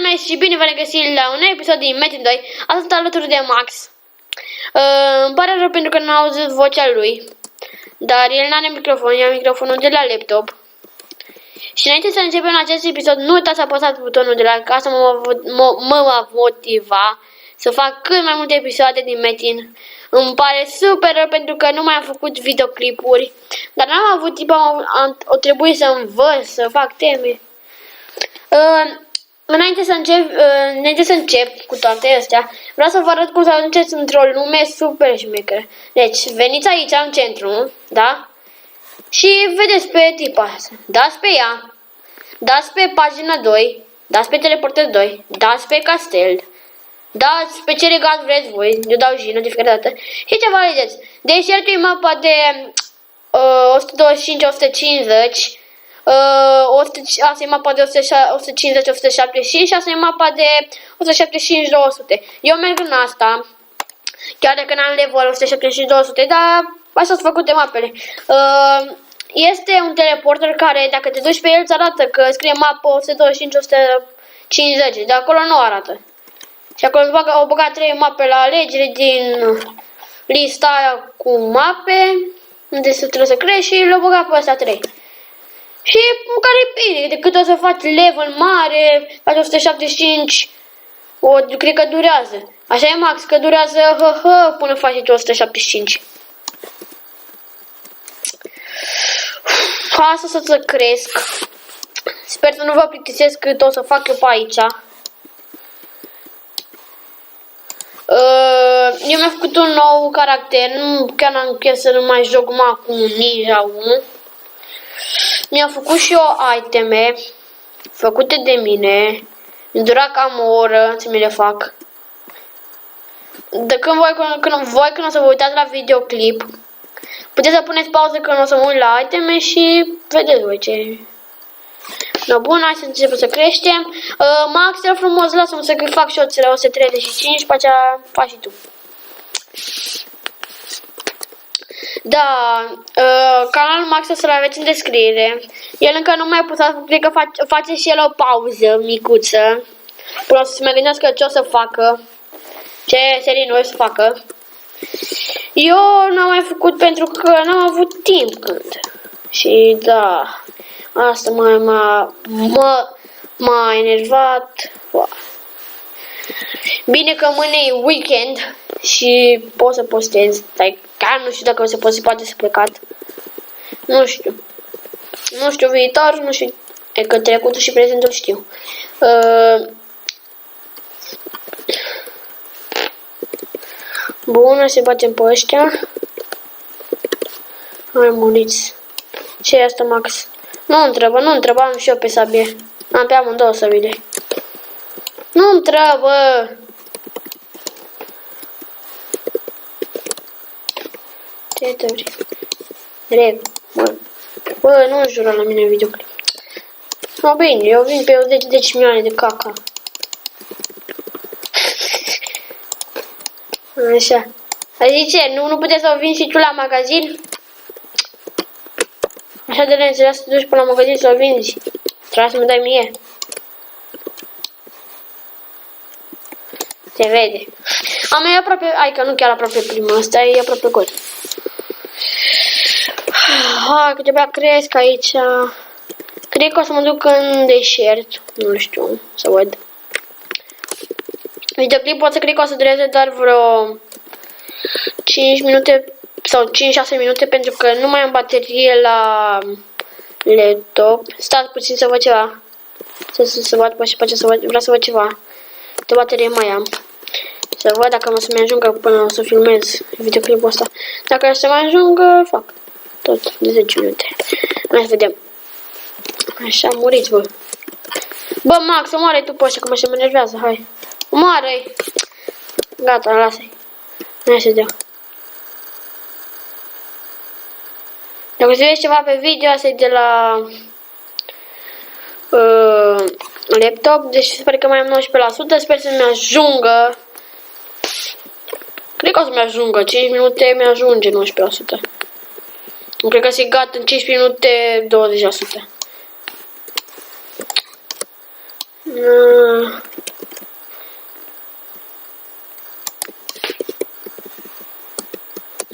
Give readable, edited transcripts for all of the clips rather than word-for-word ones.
lume și bine v-am găsit la un episod din Metin 2. Astăzi sunt alături de Max. Îmi pare rău pentru că nu am auzit vocea lui. Dar el n-are microfon, ia microfonul de la laptop. Și înainte să începem acest episod, nu uitați să apăsați butonul de like, ca asta mă va motiva să fac cât mai multe episoade din Metin. Îmi pare super rău pentru că nu mai am făcut videoclipuri. Dar n-am avut timp, o trebuie să învăț, să fac teme. Înainte să încep cu toate astea, vreau să vă arăt cum să ajungeți într-o lume super șmecheră. Deci, veniți aici în centru, da? Și vedeți pe tipa asta. Dați pe ea, dați pe pagina 2, dați pe teleporter 2, dați pe castel, dați pe ce regat vreți voi, eu dau Gino de fiecare dată. Și ce vă alegeți? Deci e mapa de 125-150. Asta e mapa de 150-175 și asta e mapa de 175-200. Eu merg în asta, chiar dacă n-am level 175-200, dar așa sunt făcute mapele. Este un teleporter care, dacă te duci pe el, îți arată că scrie mapa 125-150, de acolo nu arată. Și acolo au băgat 3 mape la alegere din lista aia cu mape, unde trebuie să crești și le-au băgat pe astea 3. Și care e bine, decât o să faci level mare, faci 175, cred că durează. Așa e Max, că durează până faci 175. Asta să cresc. Sper să nu vă plictisesc cât o să fac eu pe aici. Eu mi-am făcut un nou caracter, chiar n-am chef să nu mai joc cu Ninja 1. Mi-am făcut și eu iteme făcute de mine. Mi-a durat cam o oră să mi le fac. De când o să vă uitați la videoclip, puteți să puneți pauză când o să mă uit la iteme și vedeți voi ce. No, bun, hai să începem să creștem. Max, te frumos, lasă-mă să fac și eu la 135, pe aceea faci și tu. Da, canalul Max o să-l aveți în descriere. El încă nu mai a pus, cred că face și el o pauză micuță. Până o să se mai gândească ce o să facă, ce serii noi o să facă. Eu n-am mai făcut pentru că n-am avut timp când. Și da, asta m-a enervat. Wow. Bine că mâine e weekend și pot să postez. Chiar nu știu dacă se poate să plecat. Nu știu. Nu știu viitor, nu știu. E că trecutul și prezentul știu. Bun, să batem pe ăștia. Hai, muriți. Ce e asta, Max? Nu întreabă, am și eu pe sabie. Am pe amândouă sabile. Nu întreabă. Ce te vrei? Rep, bă, nu jura la mine videoclip. No, bine, eu vin pe 10 milioane de caca. Așa. Zice, nu puteți să vin și tu la magazin? Așa de neînțeles să te duci până la magazin să o vinzi. Trebuie să mă dai mie. Se vede. Am e aproape, hai că nu chiar aproape prima, asta e aproape gol. Hai că de-abia cresc aici. Cred că o să mă duc în deșert. Nu știu, să văd. Videoclipul ăsta cred că o să dureze doar vreo 5 minute sau 5-6 minute pentru că nu mai am baterie la laptop. Stați puțin să văd ceva. Să văd vreau să văd ceva. De baterie mai am. Să văd dacă o să mi ajungă până o să filmez videoclipul ăsta. Dacă o să mai ajungă, fac tot de 10 minute. Hai să vedem. Așa, muriți, bă. Bă, Max, omoară-i tu pe ăștia, că mă enervează, hai. Omoară-i. Gata, lasă-i. Hai să dea. Dacă se vezi ceva pe video, asta e de la laptop, deci sper că mai am 19%, sper să-mi ajungă. Cred că o să-mi ajungă, 5 minute mi-ajunge 19%. Cred că se gata în 15 minute 20%.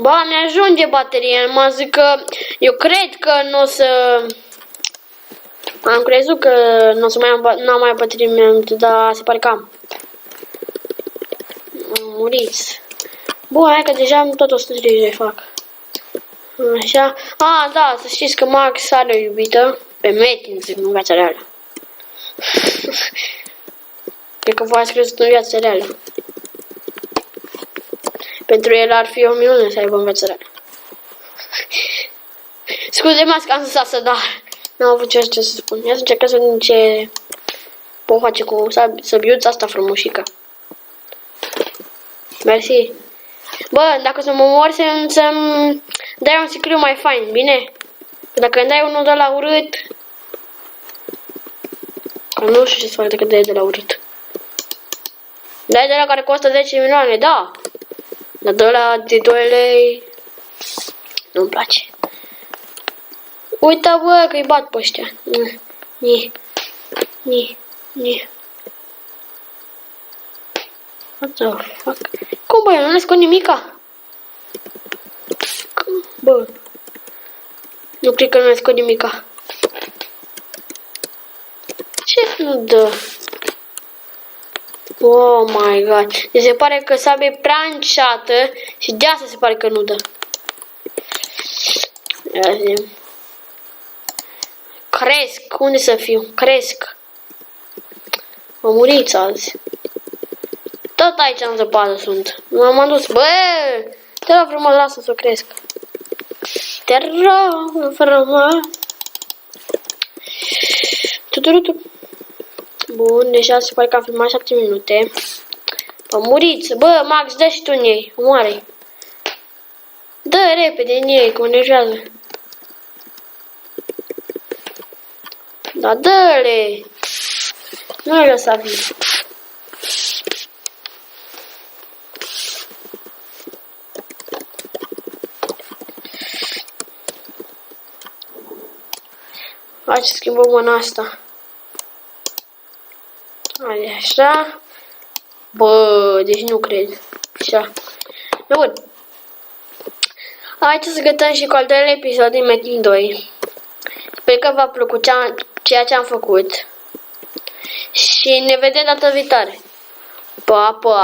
Ba, mi-ajunge bateria, mă zic că eu cred că nu o să... Am crezut că nu o să mai am mai baterie, dar se pare că am. Muriți. Bun, hai că deja am tot 130 fac. Așa. A, da, să știți că Max are o iubită. Pe Metin, zic, în viața reală. Cred că v-ați crezut în viața reală. Pentru el ar fi o minune să aibă în viața reală. Scuze-mă că am zis să dar n-am avut ce să spun. Ia să încercăm să vedem ce pot face cu săbiuța asta frumușică. Mersi. Bă, dacă să mă mor să-mi dai un sicriu mai fain, bine? Dacă îmi dai unul de la urât... Că nu știu ce să fac decât de la urât. Dai de la care costă 10 milioane, da. Dar de la de 2 lei... Nu-mi place. Uite, bă, că-i bat pe ăștia. Ni. What the fuck? Cum, bă, eu nu scot nimica? Bă. Nu cred că nu scot nimica. Ce nu dă? Oh my god. Mi se pare că sabia e prea înceată și de asta se pare că nu dă. Cresc. Unde să fiu? Cresc. Mă muriți azi. Tot aici în zăpadă sunt. M-am dus. Bă! Te rog frumos, lasă să cresc. Te rog frumos. Bun, deja se pare că am filmat 7 minute. Mă muriți. Bă, Max, dă și tu în ei. Omoare-i. Dă repede în ei, că mă nervează. Da, dă-le. Nu-i lăsa vii. Hai să schimbăm mâna asta. Hai așa. Bă, deci nu cred. Așa. Bun. Haideți să gătăm și cu al doilea episod din Metin 2. Sper că v-a plăcut ceea ce am făcut. Și ne vedem data viitoare. Pa, pa!